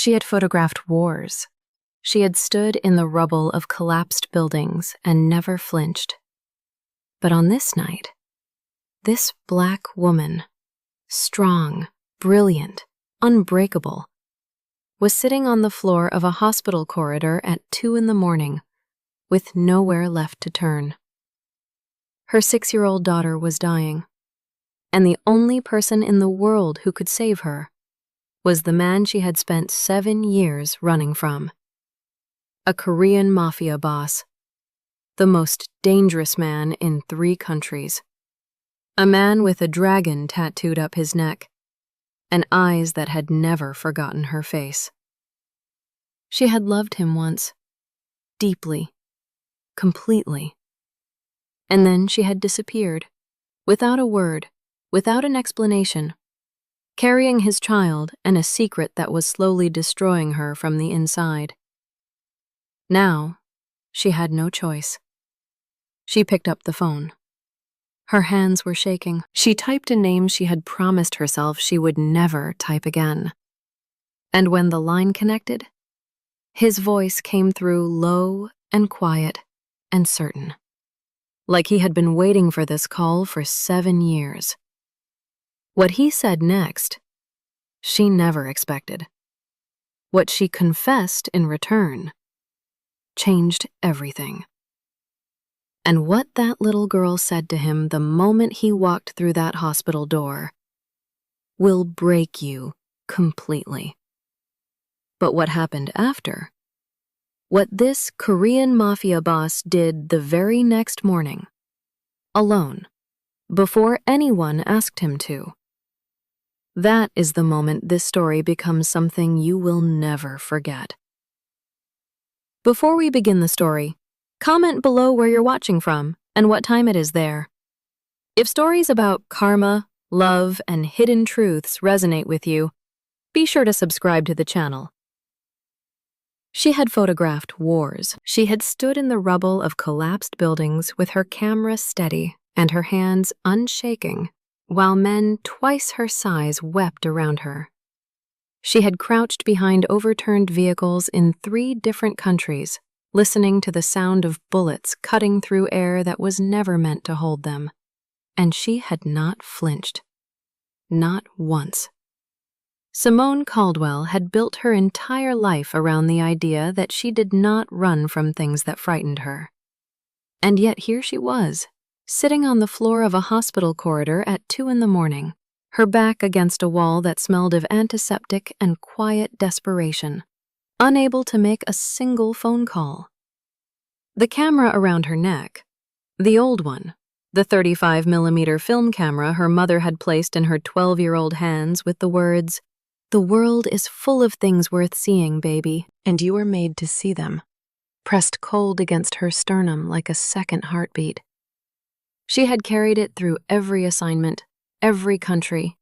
She had photographed wars. She had stood in the rubble of collapsed buildings and never flinched. But on this night, this black woman, strong, brilliant, unbreakable, was sitting on the floor of a hospital corridor at 2 a.m, with nowhere left to turn. Her 6-year-old daughter was dying, and the only person in the world who could save her was the man she had spent 7 years running from. A Korean Mafia boss, the most dangerous man in 3 countries. A man with a dragon tattooed up his neck, and eyes that had never forgotten her face. She had loved him once, deeply, completely. And then she had disappeared, without a word, without an explanation, carrying his child and a secret that was slowly destroying her from the inside. Now, she had no choice. She picked up the phone. Her hands were shaking. She typed a name she had promised herself she would never type again. And when the line connected, his voice came through low and quiet and certain, like he had been waiting for this call for 7 years. What he said next, she never expected. What she confessed in return changed everything. And what that little girl said to him the moment he walked through that hospital door will break you completely. But what happened after? What this Korean Mafia boss did the very next morning, alone, before anyone asked him to. That is the moment this story becomes something you will never forget. Before we begin the story, comment below where you're watching from and what time it is there. If stories about karma, love, and hidden truths resonate with you, be sure to subscribe to the channel. She had photographed wars. She had stood in the rubble of collapsed buildings with her camera steady and her hands unshaking, while men twice her size wept around her. She had crouched behind overturned vehicles in 3 different countries, listening to the sound of bullets cutting through air that was never meant to hold them. And she had not flinched. Not once. Simone Caldwell had built her entire life around the idea that she did not run from things that frightened her. And yet here she was, sitting on the floor of a hospital corridor at 2 a.m, her back against a wall that smelled of antiseptic and quiet desperation, unable to make a single phone call. The camera around her neck, the old one, the 35mm film camera her mother had placed in her 12-year-old hands with the words, "The world is full of things worth seeing, baby, and you are made to see them," pressed cold against her sternum like a second heartbeat. She had carried it through every assignment, every country,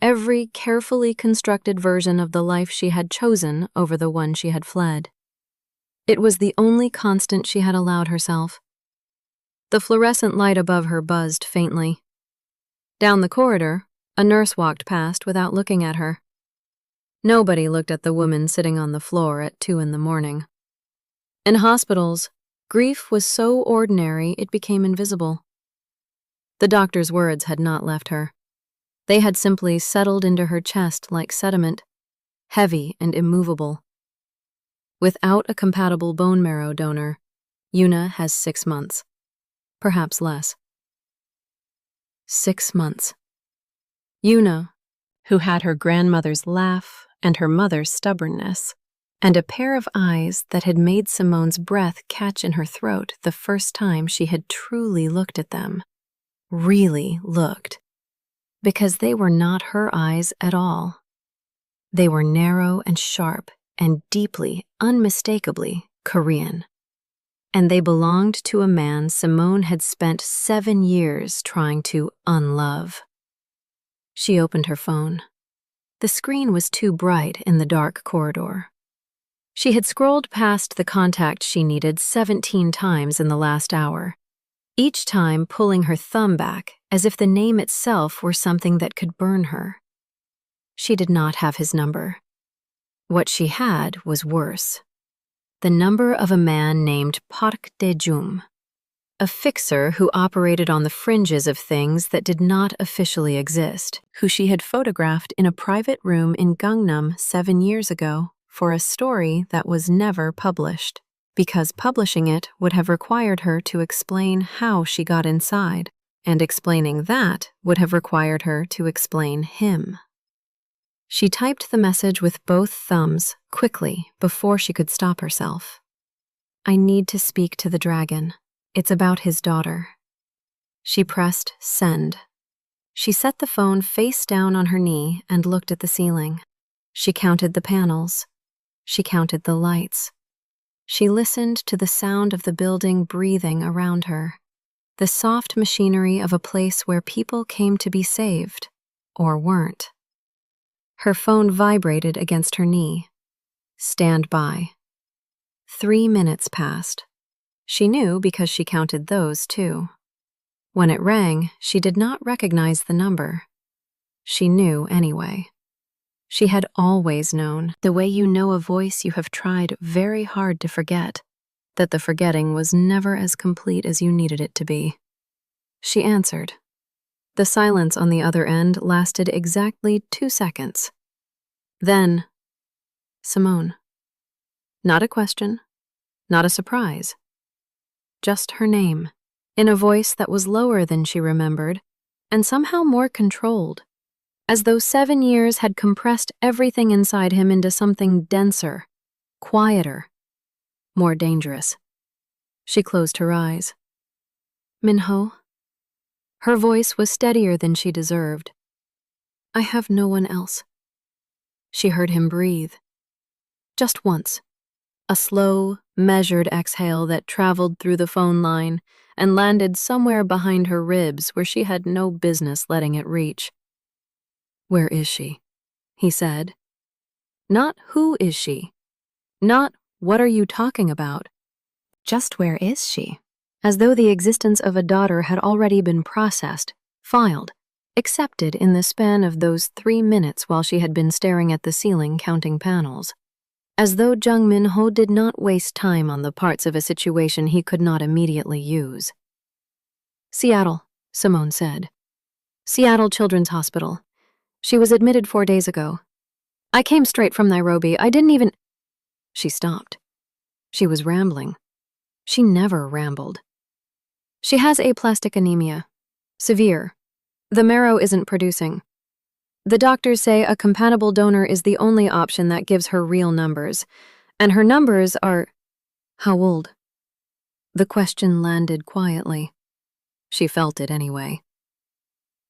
every carefully constructed version of the life she had chosen over the one she had fled. It was the only constant she had allowed herself. The fluorescent light above her buzzed faintly. Down the corridor, a nurse walked past without looking at her. Nobody looked at the woman sitting on the floor at 2 a.m. In hospitals, grief was so ordinary it became invisible. The doctor's words had not left her. They had simply settled into her chest like sediment, heavy and immovable. Without a compatible bone marrow donor, Yuna has 6 months, perhaps less. 6 months. Yuna, who had her grandmother's laugh and her mother's stubbornness, and a pair of eyes that had made Simone's breath catch in her throat the first time she had truly looked at them. Really looked. Because they were not her eyes at all. They were narrow and sharp and deeply, unmistakably Korean. And they belonged to a man Simone had spent 7 years trying to unlove. She opened her phone. The screen was too bright in the dark corridor. She had scrolled past the contact she needed 17 times in the last hour, each time pulling her thumb back as if the name itself were something that could burn her. She did not have his number. What she had was worse. The number of a man named Park De-jum, a fixer who operated on the fringes of things that did not officially exist, who she had photographed in a private room in Gangnam 7 years ago for a story that was never published, because publishing it would have required her to explain how she got inside, and explaining that would have required her to explain him. She typed the message with both thumbs quickly before she could stop herself. I need to speak to the dragon. It's about his daughter. She pressed send. She set the phone face down on her knee and looked at the ceiling. She counted the panels. She counted the lights. She listened to the sound of the building breathing around her, the soft machinery of a place where people came to be saved, or weren't. Her phone vibrated against her knee. Stand by. 3 minutes passed. She knew because she counted those too. When it rang, she did not recognize the number. She knew anyway. She had always known, the way you know a voice you have tried very hard to forget, that the forgetting was never as complete as you needed it to be. She answered. The silence on the other end lasted exactly 2 seconds. Then, Simone. Not a question, not a surprise. Just her name, in a voice that was lower than she remembered, and somehow more controlled, as though 7 years had compressed everything inside him into something denser, quieter, more dangerous. She closed her eyes. Minho. Her voice was steadier than she deserved. I have no one else. She heard him breathe. Just once. A slow, measured exhale that traveled through the phone line and landed somewhere behind her ribs where she had no business letting it reach. Where is she? He said. Not who is she? Not what are you talking about? Just where is she? As though the existence of a daughter had already been processed, filed, accepted in the span of those 3 minutes while she had been staring at the ceiling counting panels. As though Jang Min-Ho did not waste time on the parts of a situation he could not immediately use. Seattle, Simone said. Seattle Children's Hospital. She was admitted 4 days ago. I came straight from Nairobi. I didn't even... She stopped. She was rambling. She never rambled. She has aplastic anemia. Severe. The marrow isn't producing. The doctors say a compatible donor is the only option that gives her real numbers, and her numbers are... How old? The question landed quietly. She felt it anyway.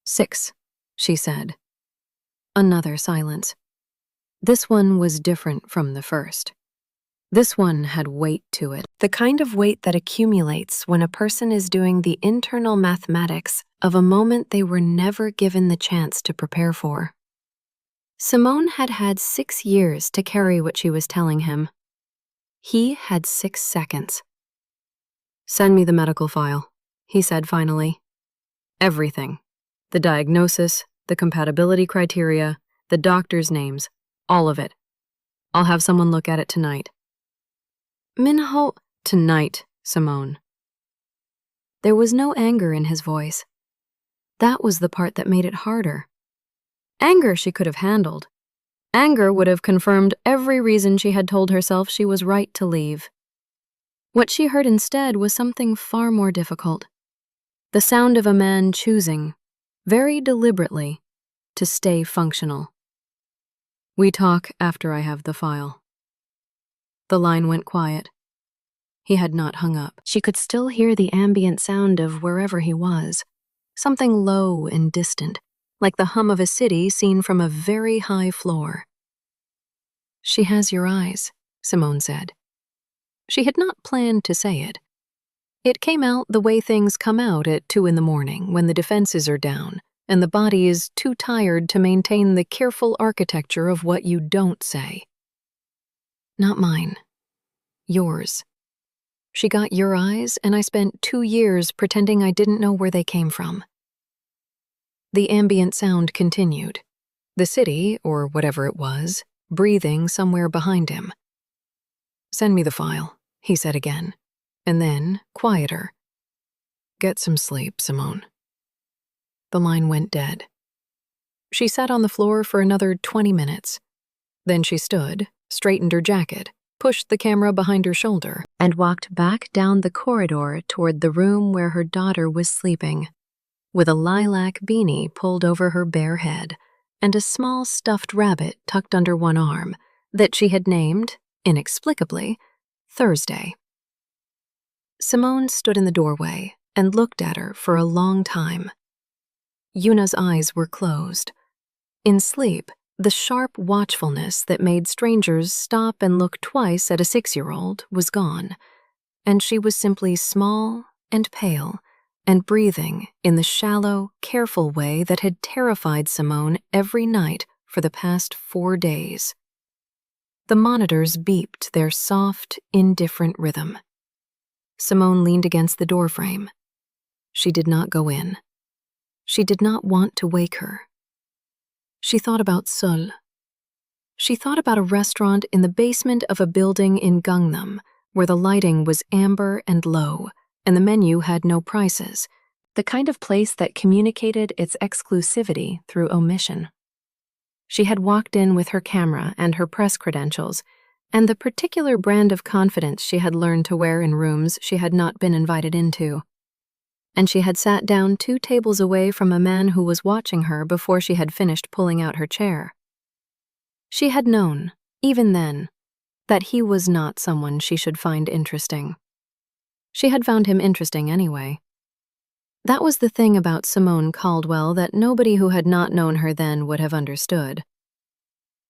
6, she said. Another silence. This one was different from the first. This one had weight to it, the kind of weight that accumulates when a person is doing the internal mathematics of a moment they were never given the chance to prepare for. Simone had had 6 years to carry what she was telling him. He had 6 seconds. Send me the medical file, he said finally. Everything. The diagnosis, the compatibility criteria, the doctor's names, all of it. I'll have someone look at it tonight. Minho, tonight, Simone. There was no anger in his voice. That was the part that made it harder. Anger she could have handled. Anger would have confirmed every reason she had told herself she was right to leave. What she heard instead was something far more difficult. The sound of a man choosing, very deliberately, to stay functional. We talk after I have the file. The line went quiet. He had not hung up. She could still hear the ambient sound of wherever he was, something low and distant, like the hum of a city seen from a very high floor. She has your eyes, Simone said. She had not planned to say it. It came out the way things come out at 2 in the morning when the defenses are down and the body is too tired to maintain the careful architecture of what you don't say. Not mine. Yours. She got your eyes, and I spent 2 years pretending I didn't know where they came from. The ambient sound continued. The city, or whatever it was, breathing somewhere behind him. "Send me the file," he said again, and then, quieter, "Get some sleep, Simone." The line went dead. She sat on the floor for another 20 minutes. Then she stood, straightened her jacket, pushed the camera behind her shoulder, and walked back down the corridor toward the room where her daughter was sleeping, with a lilac beanie pulled over her bare head and a small stuffed rabbit tucked under one arm that she had named, inexplicably, Thursday. Simone stood in the doorway and looked at her for a long time. Yuna's eyes were closed. In sleep, the sharp watchfulness that made strangers stop and look twice at a 6-year-old was gone, and she was simply small and pale and breathing in the shallow, careful way that had terrified Simone every night for the past 4 days. The monitors beeped their soft, indifferent rhythm. Simone leaned against the doorframe. She did not go in. She did not want to wake her. She thought about Seul. She thought about a restaurant in the basement of a building in Gangnam, where the lighting was amber and low, and the menu had no prices, the kind of place that communicated its exclusivity through omission. She had walked in with her camera and her press credentials, and the particular brand of confidence she had learned to wear in rooms she had not been invited into. And she had sat down 2 tables away from a man who was watching her before she had finished pulling out her chair. She had known, even then, that he was not someone she should find interesting. She had found him interesting anyway. That was the thing about Simone Caldwell that nobody who had not known her then would have understood.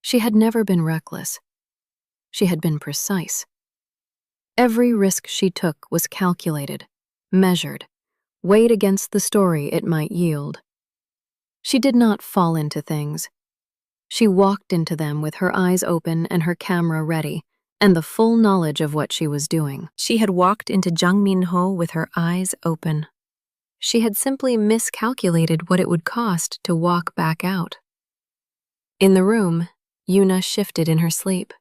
She had never been reckless. She had been precise. Every risk she took was calculated, measured, weighed against the story it might yield. She did not fall into things. She walked into them with her eyes open and her camera ready, and the full knowledge of what she was doing. She had walked into Jang Min-Ho with her eyes open. She had simply miscalculated what it would cost to walk back out. In the room, Yuna shifted in her sleep.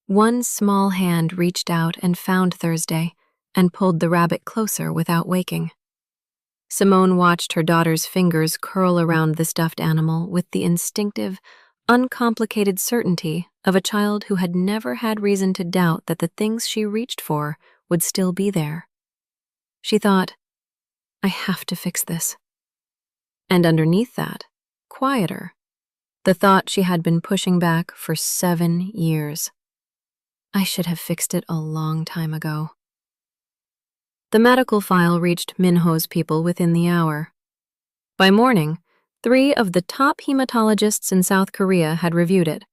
One small hand reached out and found Thursday and pulled the rabbit closer without waking. Simone watched her daughter's fingers curl around the stuffed animal with the instinctive, uncomplicated certainty of a child who had never had reason to doubt that the things she reached for would still be there. She thought, "I have to fix this." And underneath that, quieter, the thought she had been pushing back for 7 years. "I should have fixed it a long time ago." The medical file reached Minho's people within the hour. By morning, 3 of the top hematologists in South Korea had reviewed it.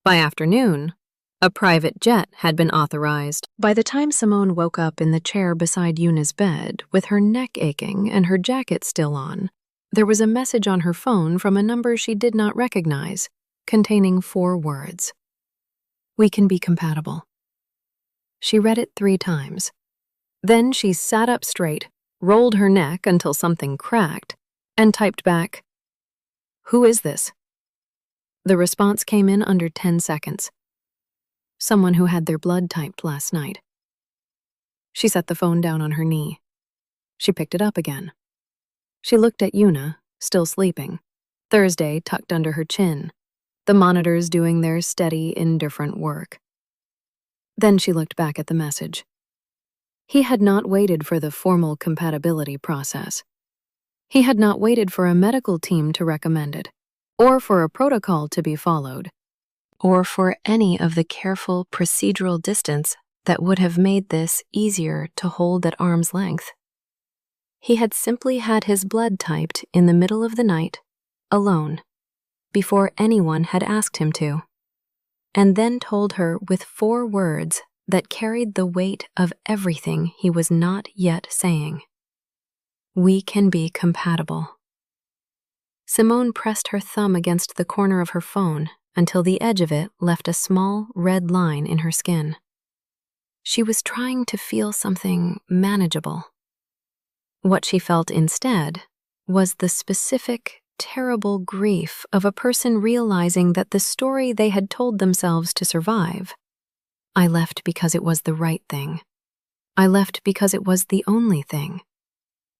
By afternoon, a private jet had been authorized. By the time Simone woke up in the chair beside Yuna's bed, with her neck aching and her jacket still on, there was a message on her phone from a number she did not recognize, containing 4 words. "We can be compatible." She read it 3 times. Then she sat up straight, rolled her neck until something cracked, and typed back, "Who is this?" The response came in under 10 seconds. Someone who had their blood typed last night. She set the phone down on her knee. She picked it up again. She looked at Yuna, still sleeping, Thursday tucked under her chin, the monitors doing their steady, indifferent work. Then she looked back at the message. He had not waited for the formal compatibility process. He had not waited for a medical team to recommend it, or for a protocol to be followed, or for any of the careful procedural distance that would have made this easier to hold at arm's length. He had simply had his blood typed in the middle of the night, alone, before anyone had asked him to, and then told her with 4 words that carried the weight of everything he was not yet saying. "We can be compatible." Simone pressed her thumb against the corner of her phone until the edge of it left a small red line in her skin. She was trying to feel something manageable. What she felt instead was the specific, terrible grief of a person realizing that the story they had told themselves to survive. I left because it was the right thing. I left because it was the only thing.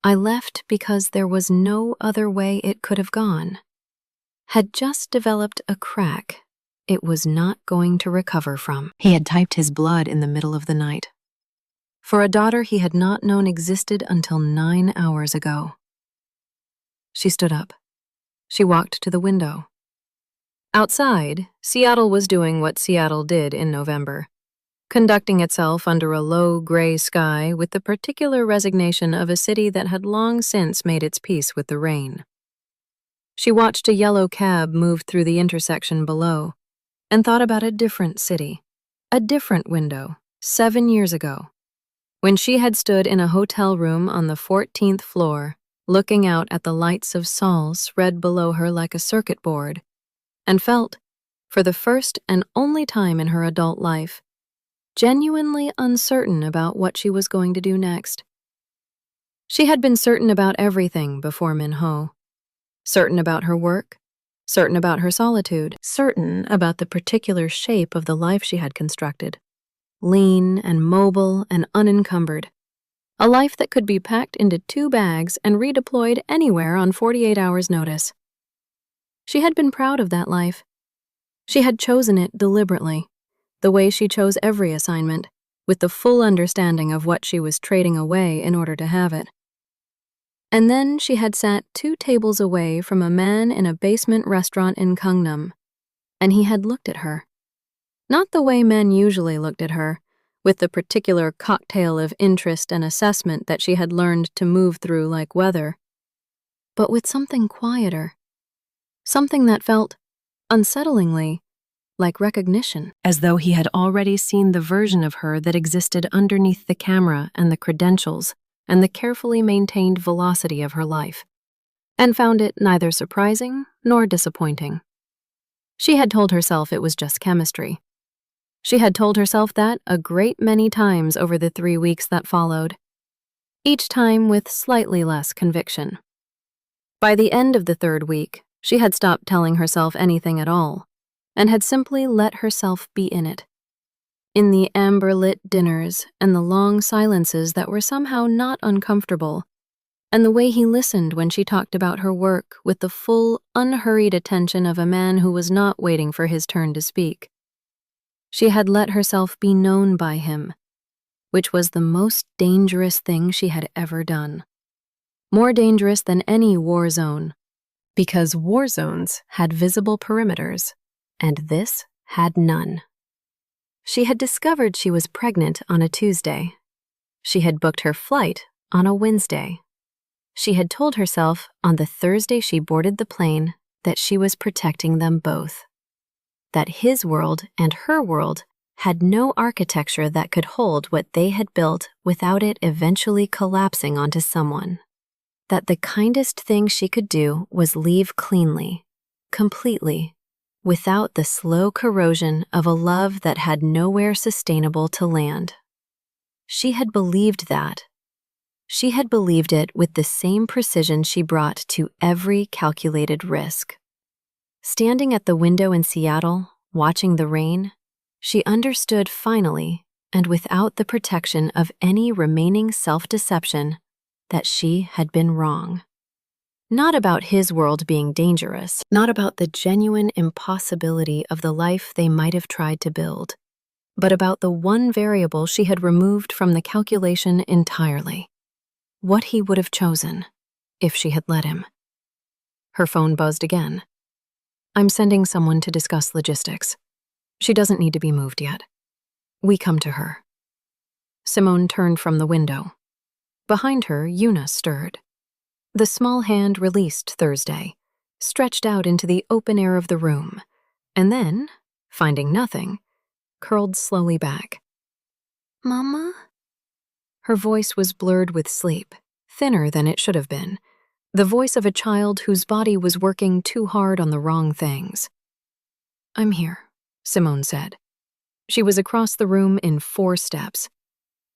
I left because there was no other way it could have gone. Had just developed a crack it was not going to recover from. He had typed his blood in the middle of the night. For a daughter he had not known existed until 9 hours ago. She stood up. She walked to the window. Outside, Seattle was doing what Seattle did in November, conducting itself under a low gray sky with the particular resignation of a city that had long since made its peace with the rain. She watched a yellow cab move through the intersection below and thought about a different city, a different window, 7 years ago, when she had stood in a hotel room on the 14th floor, looking out at the lights of Saul spread below her like a circuit board, and felt, for the first and only time in her adult life, genuinely uncertain about what she was going to do next. She had been certain about everything before Minho. Certain about her work, certain about her solitude, certain about the particular shape of the life she had constructed. Lean and mobile and unencumbered. A life that could be packed into 2 bags and redeployed anywhere on 48 hours' notice. She had been proud of that life. She had chosen it deliberately, the way she chose every assignment, with the full understanding of what she was trading away in order to have it. And then she had sat 2 tables away from a man in a basement restaurant in Gangnam, and he had looked at her. Not the way men usually looked at her, with the particular cocktail of interest and assessment that she had learned to move through like weather, but with something quieter, something that felt, unsettlingly, like recognition, as though he had already seen the version of her that existed underneath the camera and the credentials and the carefully maintained velocity of her life, and found it neither surprising nor disappointing. She had told herself it was just chemistry. She had told herself that a great many times over the 3 weeks that followed, each time with slightly less conviction. By the end of the 3rd week, she had stopped telling herself anything at all, and had simply let herself be in it. In the amber-lit dinners and the long silences that were somehow not uncomfortable, and the way he listened when she talked about her work with the full, unhurried attention of a man who was not waiting for his turn to speak. She had let herself be known by him, which was the most dangerous thing she had ever done. More dangerous than any war zone, because war zones had visible perimeters, and this had none. She had discovered she was pregnant on a Tuesday. She had booked her flight on a Wednesday. She had told herself on the Thursday she boarded the plane that she was protecting them both. That his world and her world had no architecture that could hold what they had built without it eventually collapsing onto someone. That the kindest thing she could do was leave cleanly, completely, without the slow corrosion of a love that had nowhere sustainable to land. She had believed that. She had believed it with the same precision she brought to every calculated risk. Standing at the window in Seattle, watching the rain, she understood finally, and without the protection of any remaining self-deception, that she had been wrong. Not about his world being dangerous, not about the genuine impossibility of the life they might have tried to build, but about the one variable she had removed from the calculation entirely. What he would have chosen, if she had let him. Her phone buzzed again. "I'm sending someone to discuss logistics. She doesn't need to be moved yet. We come to her." Simone turned from the window. Behind her, Yuna stirred. The small hand released Thursday, stretched out into the open air of the room, and then, finding nothing, curled slowly back. "Mama?" Her voice was blurred with sleep, thinner than it should have been, the voice of a child whose body was working too hard on the wrong things. "I'm here," Simone said. She was across the room in 4 steps.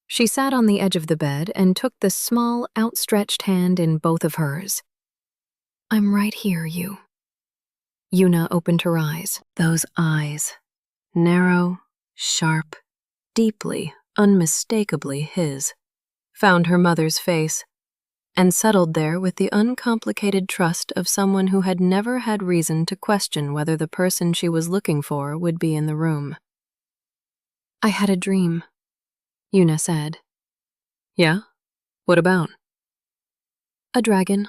She sat on the edge of the bed and took the small, outstretched hand in both of hers. I'm right here, you. Yuna opened her eyes. Those eyes. Narrow, sharp, deeply, unmistakably his. Found her mother's face, and settled there with the uncomplicated trust of someone who had never had reason to question whether the person she was looking for would be in the room. I had a dream, Yuna said. Yeah? What about? A dragon.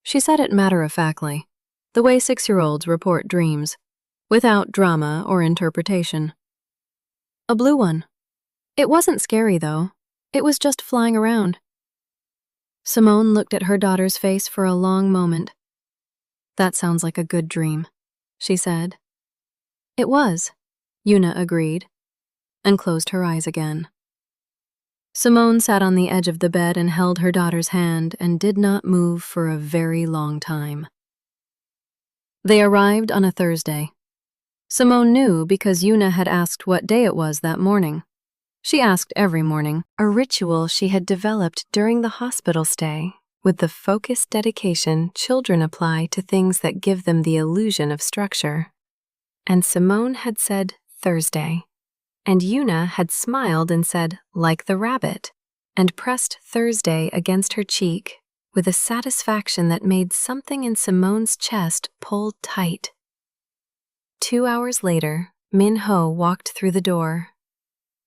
She said it matter-of-factly, the way 6-year-olds report dreams, without drama or interpretation. A blue one. It wasn't scary, though. It was just flying around. Simone looked at her daughter's face for a long moment. That sounds like a good dream, she said. It was, Yuna agreed, and closed her eyes again. Simone sat on the edge of the bed and held her daughter's hand and did not move for a very long time. They arrived on a Thursday. Simone knew because Yuna had asked what day it was that morning. She asked every morning, a ritual she had developed during the hospital stay, with the focused dedication children apply to things that give them the illusion of structure. And Simone had said Thursday, and Yuna had smiled and said, like the rabbit, and pressed Thursday against her cheek with a satisfaction that made something in Simone's chest pull tight. 2 hours later, Minho walked through the door.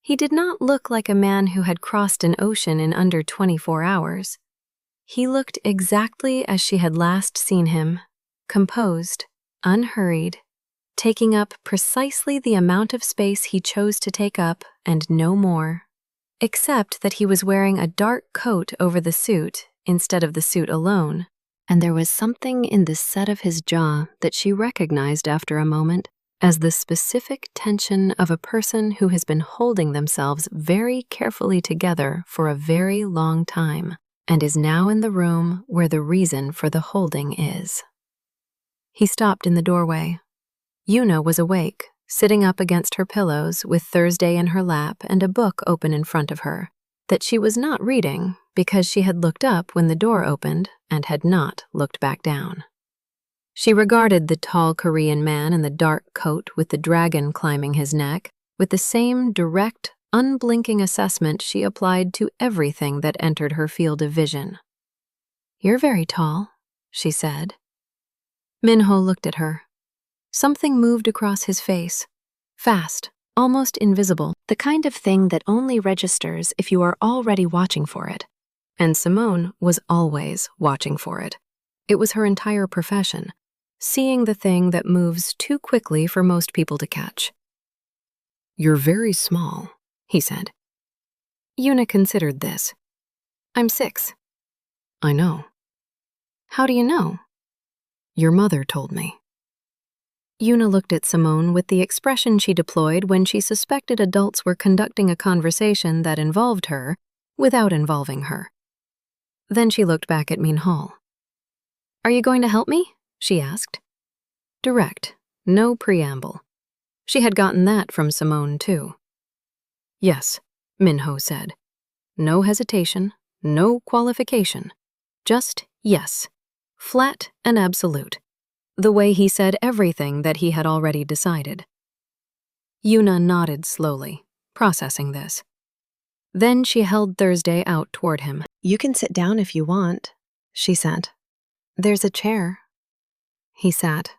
He did not look like a man who had crossed an ocean in under 24 hours. He looked exactly as she had last seen him, composed, unhurried, taking up precisely the amount of space he chose to take up and no more, except that he was wearing a dark coat over the suit instead of the suit alone, and there was something in the set of his jaw that she recognized after a moment as the specific tension of a person who has been holding themselves very carefully together for a very long time and is now in the room where the reason for the holding is. He stopped in the doorway. Yuna was awake, sitting up against her pillows with Thursday in her lap and a book open in front of her, that she was not reading because she had looked up when the door opened and had not looked back down. She regarded the tall Korean man in the dark coat with the dragon climbing his neck with the same direct, unblinking assessment she applied to everything that entered her field of vision. "You're very tall," she said. Minho looked at her. Something moved across his face, fast, almost invisible, the kind of thing that only registers if you are already watching for it. And Simone was always watching for it. It was her entire profession, seeing the thing that moves too quickly for most people to catch. "You're very small," he said. Yuna considered this. "I'm 6. "I know." "How do you know?" "Your mother told me." Yuna looked at Simone with the expression she deployed when she suspected adults were conducting a conversation that involved her without involving her. Then she looked back at Minho. "Are you going to help me?" she asked. Direct, no preamble. She had gotten that from Simone, too. "Yes," Minho said. No hesitation, no qualification. Just yes. Flat and absolute. The way he said everything that he had already decided. Yuna nodded slowly, processing this. Then she held Thursday out toward him. "You can sit down if you want," she said. "There's a chair." He sat.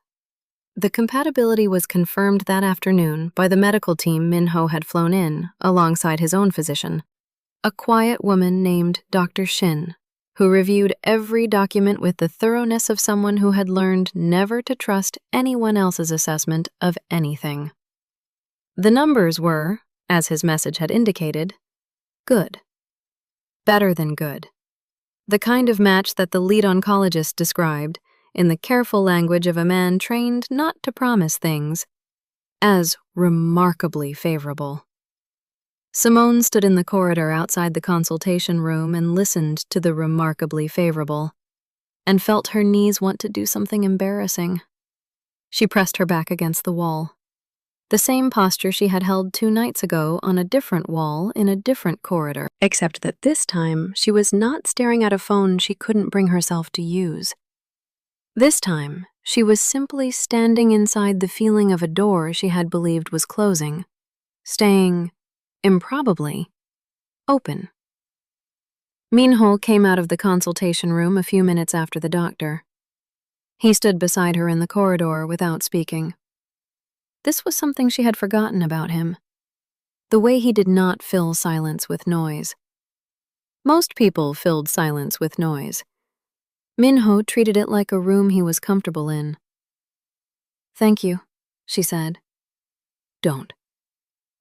The compatibility was confirmed that afternoon by the medical team Minho had flown in, alongside his own physician, a quiet woman named Dr. Shin, who reviewed every document with the thoroughness of someone who had learned never to trust anyone else's assessment of anything. The numbers were, as his message had indicated, good. Better than good. The kind of match that the lead oncologist described, in the careful language of a man trained not to promise things, as remarkably favorable. Simone stood in the corridor outside the consultation room and listened to the remarkably favorable, and felt her knees want to do something embarrassing. She pressed her back against the wall. The same posture she had held 2 nights ago on a different wall in a different corridor, except that this time she was not staring at a phone she couldn't bring herself to use. This time, she was simply standing inside the feeling of a door she had believed was closing, staying, improbably, open. Minho came out of the consultation room a few minutes after the doctor. He stood beside her in the corridor without speaking. This was something she had forgotten about him. The way he did not fill silence with noise. Most people filled silence with noise. Minho treated it like a room he was comfortable in. "Thank you," she said. "Don't.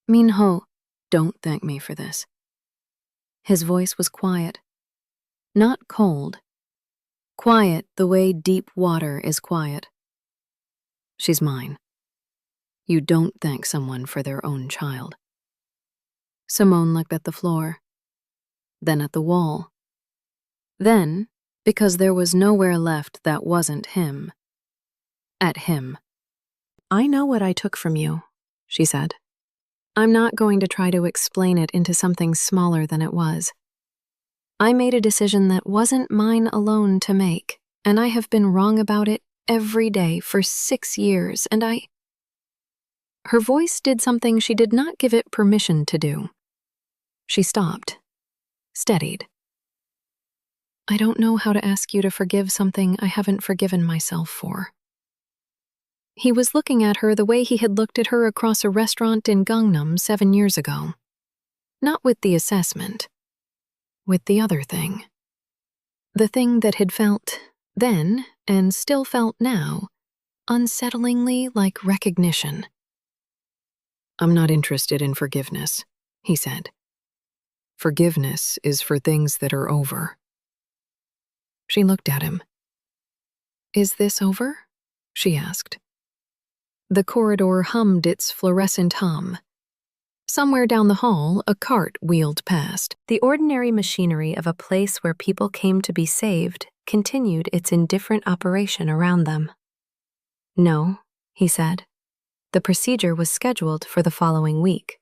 Minho, don't thank me for this." His voice was quiet. Not cold. Quiet the way deep water is quiet. "She's mine. You don't thank someone for their own child." Simone looked at the floor, then at the wall. Then, because there was nowhere left that wasn't him, at him. "I know what I took from you," she said. "I'm not going to try to explain it into something smaller than it was. I made a decision that wasn't mine alone to make, and I have been wrong about it every day for 6 years, and I—" Her voice did something she did not give it permission to do. She stopped, steadied. "I don't know how to ask you to forgive something I haven't forgiven myself for." He was looking at her the way he had looked at her across a restaurant in Gangnam 7 years ago. Not with the assessment. With the other thing. The thing that had felt then, and still felt now, unsettlingly like recognition. "I'm not interested in forgiveness," he said. "Forgiveness is for things that are over." She looked at him. "Is this over?" she asked. The corridor hummed its fluorescent hum. Somewhere down the hall, a cart wheeled past. The ordinary machinery of a place where people came to be saved continued its indifferent operation around them. "No," he said. The procedure was scheduled for the following week.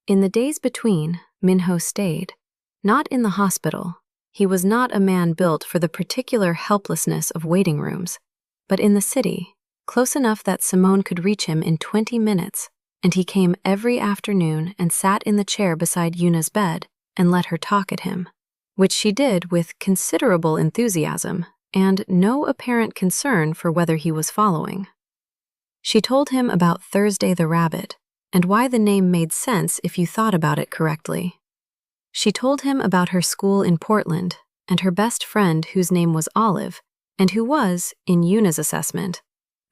In the days between, Minho stayed. Not in the hospital. He was not a man built for the particular helplessness of waiting rooms, but in the city, close enough that Simone could reach him in 20 minutes, and he came every afternoon and sat in the chair beside Yuna's bed and let her talk at him, which she did with considerable enthusiasm and no apparent concern for whether he was following. She told him about Thursday the Rabbit and why the name made sense if you thought about it correctly. She told him about her school in Portland and her best friend whose name was Olive and who was, in Yuna's assessment,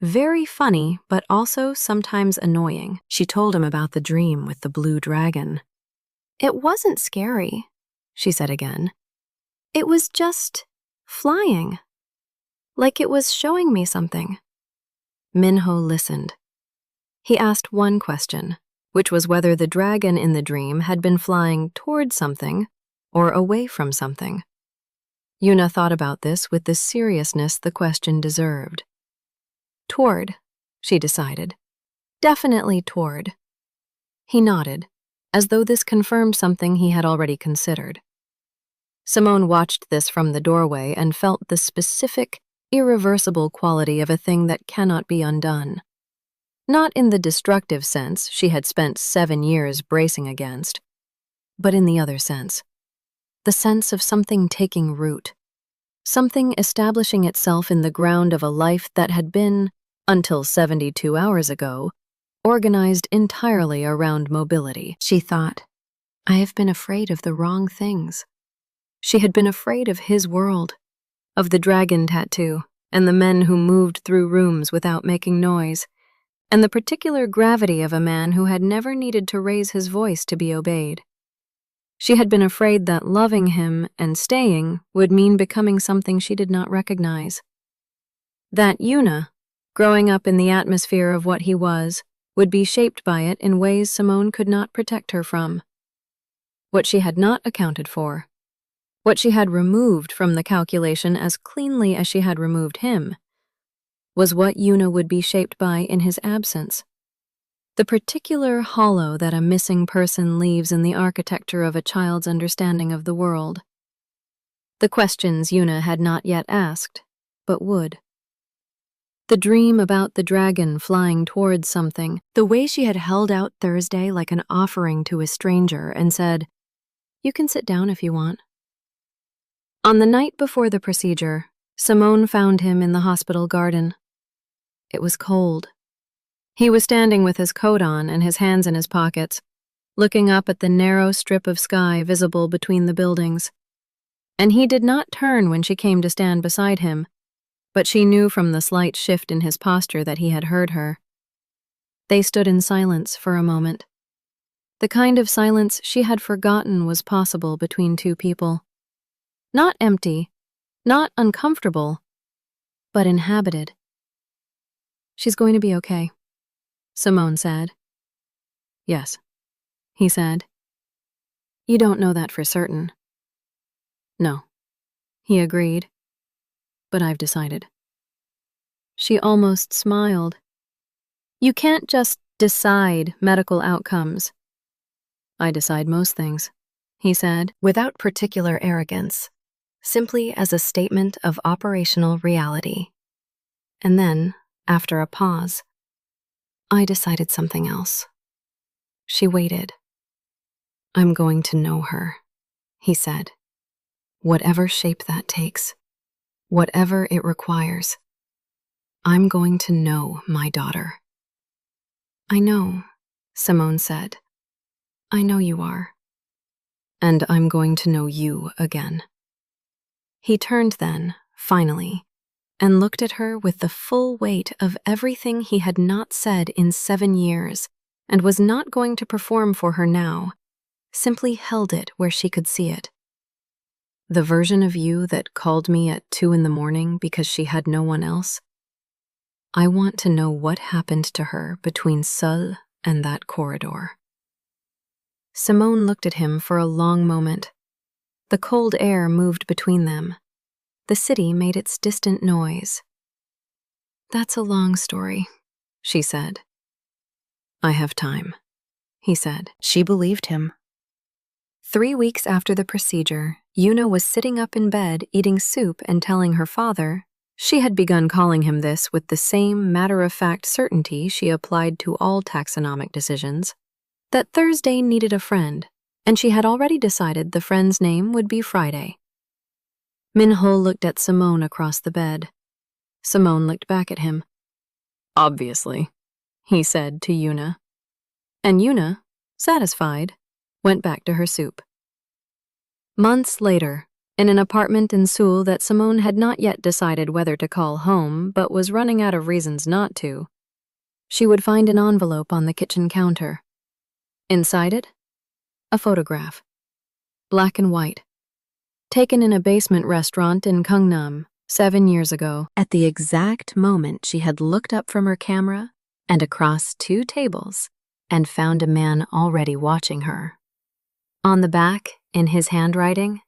very funny but also sometimes annoying. She told him about the dream with the blue dragon. "It wasn't scary," she said again. "It was just flying. Like it was showing me something." Minho listened. He asked one question, which was whether the dragon in the dream had been flying toward something or away from something. Yuna thought about this with the seriousness the question deserved. "Toward," she decided. "Definitely toward." He nodded, as though this confirmed something he had already considered. Simone watched this from the doorway and felt the specific, irreversible quality of a thing that cannot be undone. Not in the destructive sense she had spent 7 years bracing against, but in the other sense. The sense of something taking root. Something establishing itself in the ground of a life that had been, until 72 hours ago, organized entirely around mobility. She thought, "I have been afraid of the wrong things." She had been afraid of his world, of the dragon tattoo, and the men who moved through rooms without making noise, and the particular gravity of a man who had never needed to raise his voice to be obeyed. She had been afraid that loving him and staying would mean becoming something she did not recognize. That Yuna, growing up in the atmosphere of what he was, would be shaped by it in ways Simone could not protect her from. What she had not accounted for, what she had removed from the calculation as cleanly as she had removed him, was what Yuna would be shaped by in his absence. The particular hollow that a missing person leaves in the architecture of a child's understanding of the world. The questions Yuna had not yet asked, but would. The dream about the dragon flying towards something, the way she had held out Thursday like an offering to a stranger and said, "You can sit down if you want." On the night before the procedure, Simone found him in the hospital garden. It was cold. He was standing with his coat on and his hands in his pockets, looking up at the narrow strip of sky visible between the buildings. And he did not turn when she came to stand beside him, but she knew from the slight shift in his posture that he had heard her. They stood in silence for a moment. The kind of silence she had forgotten was possible between two people. Not empty, not uncomfortable, but inhabited. "She's going to be okay," Simone said. "Yes," he said. "You don't know that for certain." "No," he agreed. "But I've decided." She almost smiled. "You can't just decide medical outcomes." "I decide most things," he said, without particular arrogance, simply as a statement of operational reality. And then, after a pause, "I decided something else." She waited. "I'm going to know her," he said. "Whatever shape that takes, whatever it requires. I'm going to know my daughter." "I know," Simone said. "I know you are." "And I'm going to know you again." He turned then, finally, and looked at her with the full weight of everything he had not said in 7 years and was not going to perform for her now, simply held it where she could see it. "The version of you that called me at 2 a.m. because she had no one else? I want to know what happened to her between Seul and that corridor." Simone looked at him for a long moment. The cold air moved between them. The city made its distant noise. "That's a long story," she said. "I have time," he said. She believed him. 3 weeks after the procedure, Yuna was sitting up in bed eating soup and telling her father, she had begun calling him this with the same matter-of-fact certainty she applied to all taxonomic decisions, that Thursday needed a friend, and she had already decided the friend's name would be Friday. Minho looked at Simone across the bed. Simone looked back at him. "Obviously," he said to Yuna. And Yuna, satisfied, went back to her soup. Months later, in an apartment in Seoul that Simone had not yet decided whether to call home but was running out of reasons not to, she would find an envelope on the kitchen counter. Inside it, a photograph, black and white, taken in a basement restaurant in Gangnam 7 years ago, at the exact moment she had looked up from her camera and across 2 tables and found a man already watching her. On the back, in his handwriting,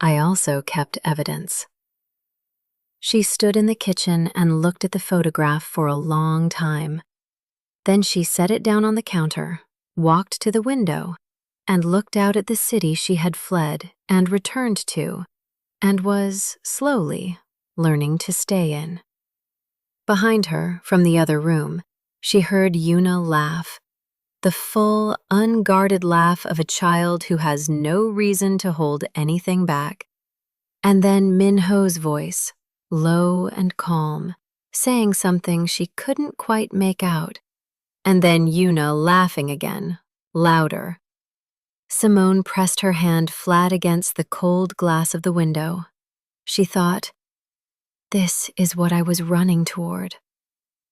"I also kept evidence." She stood in the kitchen and looked at the photograph for a long time. Then she set it down on the counter, walked to the window, and looked out at the city she had fled and returned to, and was, slowly, learning to stay in. Behind her, from the other room, she heard Yuna laugh, the full, unguarded laugh of a child who has no reason to hold anything back. And then Minho's voice, low and calm, saying something she couldn't quite make out. And then Yuna laughing again, louder. Simone pressed her hand flat against the cold glass of the window. She thought, "This is what I was running toward."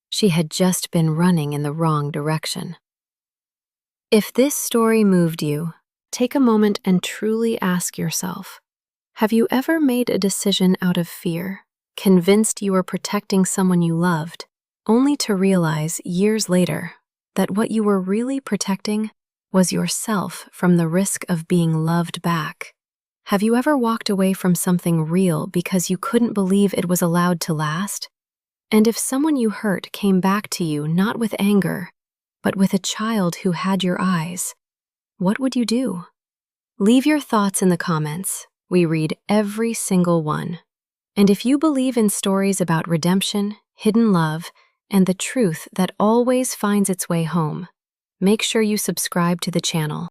She had just been running in the wrong direction. If this story moved you, take a moment and truly ask yourself, have you ever made a decision out of fear, convinced you were protecting someone you loved, only to realize years later that what you were really protecting was yourself from the risk of being loved back? Have you ever walked away from something real because you couldn't believe it was allowed to last? And if someone you hurt came back to you not with anger, but with a child who had your eyes, what would you do? Leave your thoughts in the comments. We read every single one. And if you believe in stories about redemption, hidden love, and the truth that always finds its way home. Make sure you subscribe to the channel.